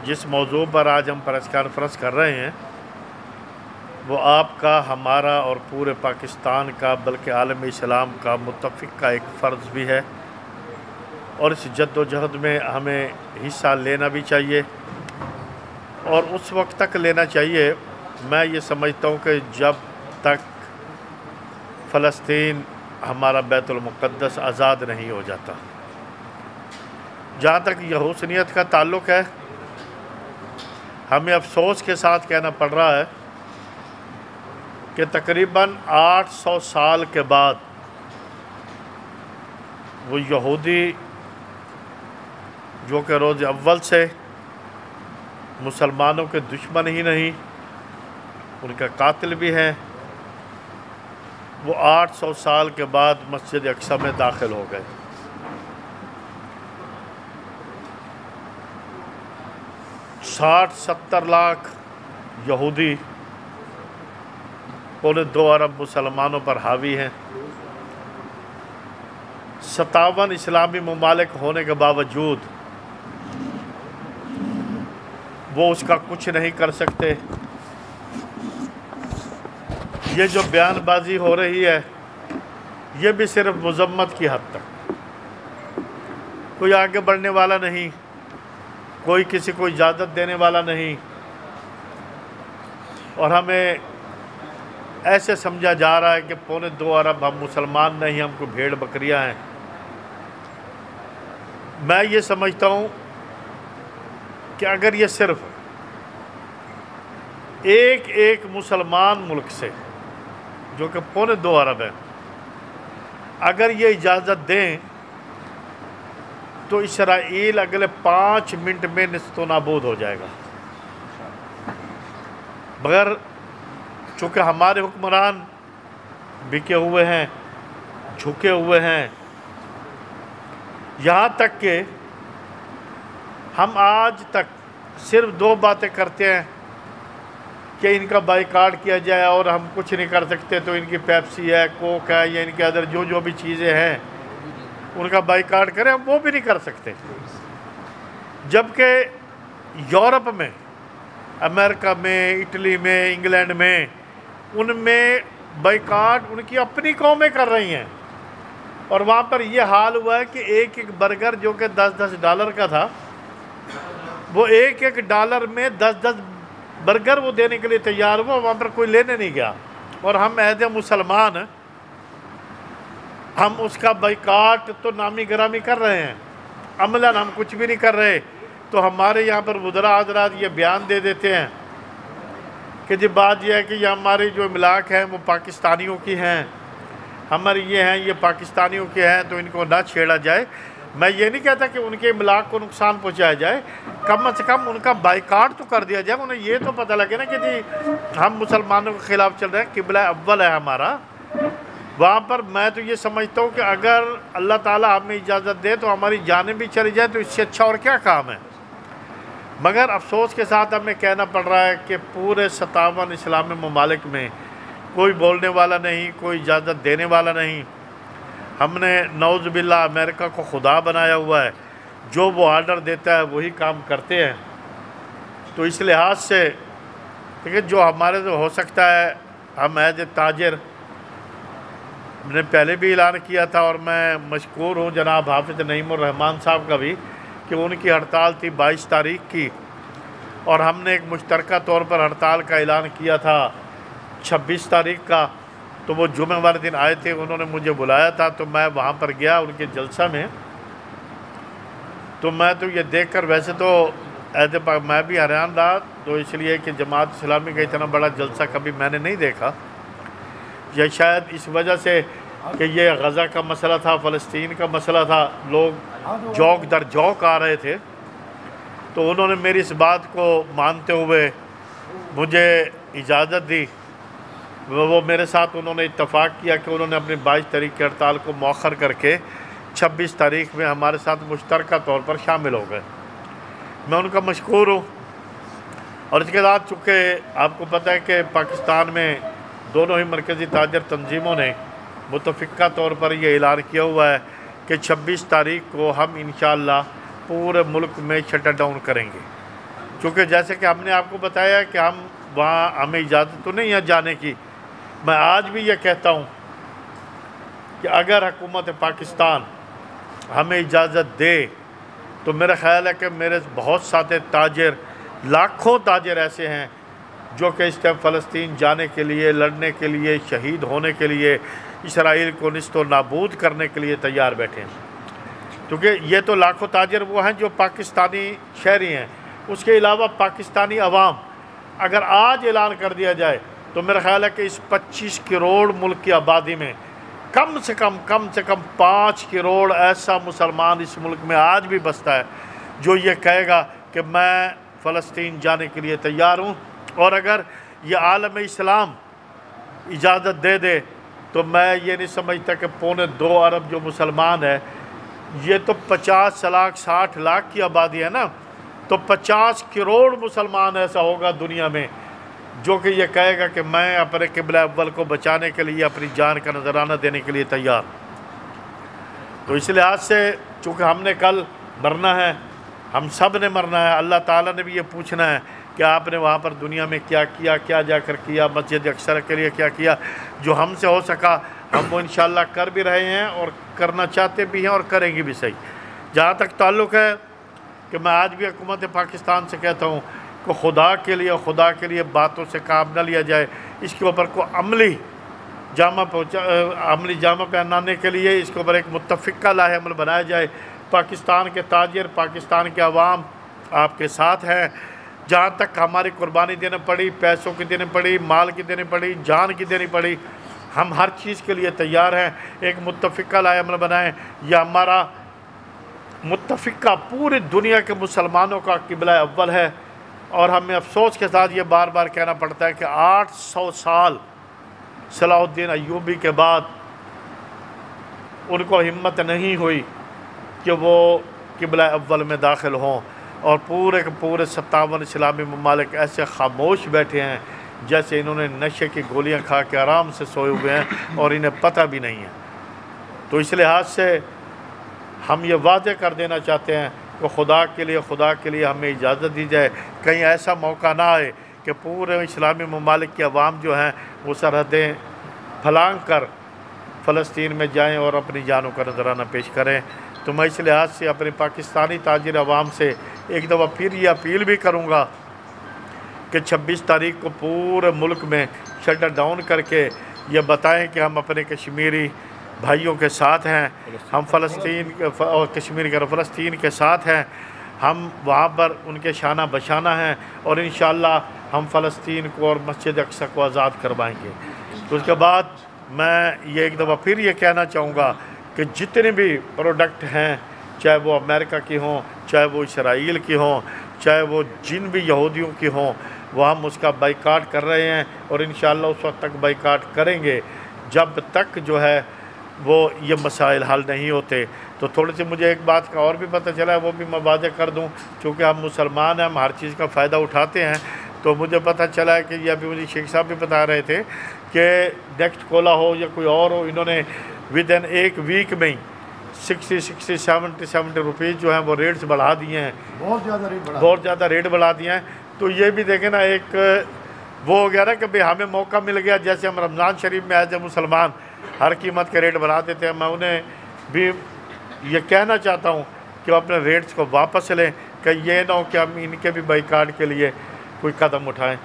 جس موضوع پر آج ہم پریس کانفرنس کر رہے ہیں وہ آپ کا، ہمارا اور پورے پاکستان کا بلکہ عالم اسلام کا متفق کا ایک فرض بھی ہے، اور اس جد و جہد میں ہمیں حصہ لینا بھی چاہیے، اور اس وقت تک لینا چاہیے میں یہ سمجھتا ہوں کہ جب تک فلسطین ہمارا بیت المقدس آزاد نہیں ہو جاتا۔ جہاں تک یہ حسنیت کا تعلق ہے، ہمیں افسوس کے ساتھ کہنا پڑ رہا ہے کہ تقریباً 800 سال کے بعد وہ یہودی جو کہ روز اول سے مسلمانوں کے دشمن ہی نہیں، ان کا قاتل بھی ہیں، وہ 800 سال کے بعد مسجد اقصی میں داخل ہو گئے۔ 60-70 لاکھ یہودی 2.25 ارب مسلمانوں پر حاوی ہیں۔ 57 اسلامی ممالک ہونے کے باوجود وہ اس کا کچھ نہیں کر سکتے۔ یہ جو بیان بازی ہو رہی ہے یہ بھی صرف مذمت کی حد تک، کوئی آگے بڑھنے والا نہیں، کوئی کسی کو اجازت دینے والا نہیں، اور ہمیں ایسے سمجھا جا رہا ہے کہ 2.25 ارب ہم مسلمان نہیں، ہم کو بھیڑ بکریاں ہیں۔ میں یہ سمجھتا ہوں کہ اگر یہ صرف ایک مسلمان ملک سے جو کہ 2.25 ارب ہے اگر یہ اجازت دیں تو اسرائیل اگلے 5 منٹ میں نیست و نابود ہو جائے گا، مگر چونکہ ہمارے حکمران بکے ہوئے ہیں، جھکے ہوئے ہیں، یہاں تک کہ ہم آج تک صرف 2 باتیں کرتے ہیں کہ ان کا بائیکاٹ کیا جائے، اور ہم کچھ نہیں کر سکتے تو ان کی پیپسی ہے، کوک ہے، یا ان کے ادر جو بھی چیزیں ہیں ان کا بائیکاٹ کریں، ہم وہ بھی نہیں کر سکتے۔ جبکہ یورپ میں، امریکہ میں، اٹلی میں، انگلینڈ میں، ان میں بائیکاٹ ان کی اپنی قومیں کر رہی ہیں، اور وہاں پر یہ حال ہوا ہے کہ ایک برگر جو کہ $10 کا تھا، وہ $1 میں 10 برگر وہ دینے کے لیے تیار ہوا، وہاں پر کوئی لینے نہیں گیا، اور ہم عہد مسلمان ہم اس کا بائیکاٹ تو نامی گرامی کر رہے ہیں، عملاً ہم کچھ بھی نہیں کر رہے۔ تو ہمارے یہاں پر وزراء حضرات یہ بیان دے دیتے ہیں کہ جی بات یہ ہے کہ یہ ہماری جو املاک ہیں وہ پاکستانیوں کی ہیں، ہماری یہ ہیں، یہ پاکستانیوں کے ہیں، تو ان کو نہ چھیڑا جائے۔ میں یہ نہیں کہتا کہ ان کے املاک کو نقصان پہنچایا جائے، کم از کم ان کا بائیکاٹ تو کر دیا جائے، انہیں یہ تو پتہ لگے نا کہ جی ہم مسلمانوں کے خلاف چل رہے ہیں، قبلہ اول ہے ہمارا۔ وہاں پر میں تو یہ سمجھتا ہوں کہ اگر اللہ تعالیٰ ہمیں اجازت دے تو ہماری جانیں بھی چلی جائے تو اس سے اچھا اور کیا کام ہے۔ مگر افسوس کے ساتھ ہمیں کہنا پڑ رہا ہے کہ پورے 57 اسلامی ممالک میں کوئی بولنے والا نہیں، کوئی اجازت دینے والا نہیں۔ ہم نے نعوذ باللہ امریکہ کو خدا بنایا ہوا ہے، جو وہ آرڈر دیتا ہے وہی کام کرتے ہیں۔ تو اس لحاظ سے دیکھیں جو ہمارے سے ہو سکتا ہے، ہم ایز اے تاجر نے پہلے بھی اعلان کیا تھا، اور میں مشکور ہوں جناب حافظ نعیم الرحمن صاحب کا بھی کہ ان کی ہڑتال تھی 22 تاریخ کی، اور ہم نے ایک مشترکہ طور پر ہڑتال کا اعلان کیا تھا 26 تاریخ کا۔ تو وہ جمعہ والے دن آئے تھے، انہوں نے مجھے بلایا تھا، تو میں وہاں پر گیا ان کے جلسہ میں۔ تو میں تو یہ دیکھ کر ویسے تو میں بھی حیران رہا، تو اس لیے کہ جماعت اسلامی کا اتنا بڑا جلسہ کبھی میں نے نہیں دیکھا، یا شاید اس وجہ سے کہ یہ غزہ کا مسئلہ تھا، فلسطین کا مسئلہ تھا، لوگ جوک در جوک آ رہے تھے۔ تو انہوں نے میری اس بات کو مانتے ہوئے مجھے اجازت دی، وہ میرے ساتھ انہوں نے اتفاق کیا کہ انہوں نے اپنی 22 تاریخ کی ہڑتال کو مؤخر کر کے 26 تاریخ میں ہمارے ساتھ مشترکہ طور پر شامل ہو گئے۔ میں ان کا مشکور ہوں۔ اور اس کے بعد چونکہ آپ کو پتہ ہے کہ پاکستان میں دونوں ہی مرکزی تاجر تنظیموں نے متفقہ طور پر یہ اعلان کیا ہوا ہے کہ 26 تاریخ کو ہم انشاءاللہ پورے ملک میں شٹ ڈاؤن کریں گے۔ کیونکہ جیسے کہ ہم نے آپ کو بتایا کہ وہاں ہمیں اجازت تو نہیں ہے جانے کی. میں آج بھی یہ کہتا ہوں کہ اگر حکومت پاکستان ہمیں اجازت دے تو میرا خیال ہے کہ میرے بہت سارے تاجر، لاکھوں تاجر ایسے ہیں جو کہ اس ٹائم فلسطین جانے کے لیے، لڑنے کے لیے، شہید ہونے کے لیے، اسرائیل کو نیست و نابود کرنے کے لیے تیار بیٹھے ہیں. کیونکہ یہ تو لاکھوں تاجر وہ ہیں جو پاکستانی شہری ہیں. اس کے علاوہ پاکستانی عوام اگر آج اعلان کر دیا جائے تو میرا خیال ہے کہ اس 25 کروڑ ملک کی آبادی میں کم سے کم 5 کروڑ ایسا مسلمان اس ملک میں آج بھی بستا ہے جو یہ کہے گا کہ میں فلسطین جانے کے لیے تیار ہوں. اور اگر یہ عالم اسلام اجازت دے دے تو میں یہ نہیں سمجھتا کہ 2.25 ارب جو مسلمان ہے، یہ تو 50 لاکھ 60 لاکھ کی آبادی ہے نا، تو 50 کروڑ مسلمان ایسا ہوگا دنیا میں جو کہ یہ کہے گا کہ میں اپنے قبلہ اول کو بچانے کے لیے اپنی جان کا نذرانہ دینے کے لیے تیار. تو اس لحاظ سے چونکہ ہم نے کل مرنا ہے، ہم سب نے مرنا ہے، اللہ تعالیٰ نے بھی یہ پوچھنا ہے کہ آپ نے وہاں پر دنیا میں کیا کیا، کیا جا کر کیا، مسجد اقصی کے لیے کیا کیا. جو ہم سے ہو سکا ہم وہ انشاءاللہ کر بھی رہے ہیں اور کرنا چاہتے بھی ہیں اور کریں گے بھی. صحیح جہاں تک تعلق ہے کہ میں آج بھی حکومت پاکستان سے کہتا ہوں کہ خدا کے لیے باتوں سے کام نہ لیا جائے. اس کے اوپر کو عملی جامہ پہنانے کے لیے اس کے اوپر ایک متفقہ لاہ عمل بنایا جائے. پاکستان کے تاجر، پاکستان کے عوام آپ کے ساتھ ہیں. جہاں تک ہماری قربانی دینے پڑی، پیسوں کی دینے پڑی، مال کی دینے پڑی، جان کی دینی پڑی، ہم ہر چیز کے لیے تیار ہیں. ایک متفقہ لاہ عمل بنائیں. یہ ہمارا متفقہ پوری دنیا کے مسلمانوں کا قبلہ اول ہے. اور ہمیں افسوس کے ساتھ یہ بار بار کہنا پڑتا ہے کہ 800 سال صلاح الدین ایوبی کے بعد ان کو ہمت نہیں ہوئی کہ وہ قبلہ اول میں داخل ہوں، اور پورے کے پورے 57 اسلامی ممالک ایسے خاموش بیٹھے ہیں جیسے انہوں نے نشے کی گولیاں کھا کے آرام سے سوئے ہوئے ہیں اور انہیں پتہ بھی نہیں ہے. تو اس لحاظ سے ہم یہ واضح کر دینا چاہتے ہیں کہ خدا کے لیے ہمیں اجازت دی جائے. کہیں ایسا موقع نہ آئے کہ پورے اسلامی ممالک کے عوام جو ہیں وہ سرحدیں پھلانگ کر فلسطین میں جائیں اور اپنی جانوں کا نذرانہ پیش کریں. تو میں اس لحاظ سے اپنے پاکستانی تاجر عوام سے ایک دفعہ پھر یہ اپیل بھی کروں گا کہ 26 تاریخ کو پورے ملک میں شٹر ڈاؤن کر کے یہ بتائیں کہ ہم اپنے کشمیری بھائیوں کے ساتھ ہیں، ہم فلسطین کے ساتھ ہیں، ہم وہاں پر ان کے شانہ بشانہ ہیں، اور انشاءاللہ ہم فلسطین کو اور مسجد اقصی کو آزاد کروائیں گے. تو اس کے بعد میں یہ ایک دفعہ پھر یہ کہنا چاہوں گا کہ جتنے بھی پروڈکٹ ہیں، چاہے وہ امریکہ کی ہوں، چاہے وہ اسرائیل کی ہوں، چاہے وہ جن بھی یہودیوں کی ہوں، وہ ہم اس کا بائیکاٹ کر رہے ہیں اور انشاءاللہ اس وقت تک بائیکاٹ کریں گے جب تک جو ہے وہ یہ مسائل حل نہیں ہوتے. تو تھوڑے سے مجھے ایک بات کا اور بھی پتہ چلا ہے، وہ بھی میں واضح کر دوں. چونکہ ہم مسلمان ہیں، ہم ہر چیز کا فائدہ اٹھاتے ہیں. تو مجھے پتہ چلا ہے کہ یہ ابھی مجھے شیخ صاحب بھی بتا رہے تھے کہ نیکسٹ کولا ہو یا کوئی اور ہو، انہوں نے ود ان ایک ویک میں ہی 60 روپیز جو ہیں وہ ریٹس بڑھا دیے ہیں. بہت زیادہ ریٹ بڑھا دیے ہیں. تو یہ بھی دیکھیں نا، ایک وہ ہو گیا نا کہ ہمیں موقع مل گیا. جیسے ہم رمضان شریف میں ایز اے مسلمان ہر قیمت کے ریٹ بڑھا دیتے ہیں، میں انہیں بھی یہ کہنا چاہتا ہوں کہ وہ اپنے ریٹس کو واپس لیں، کہ یہ نہ ہو کہ ہم ان کے بھی بائیکاٹ کے لیے کوئی قدم اٹھائیں.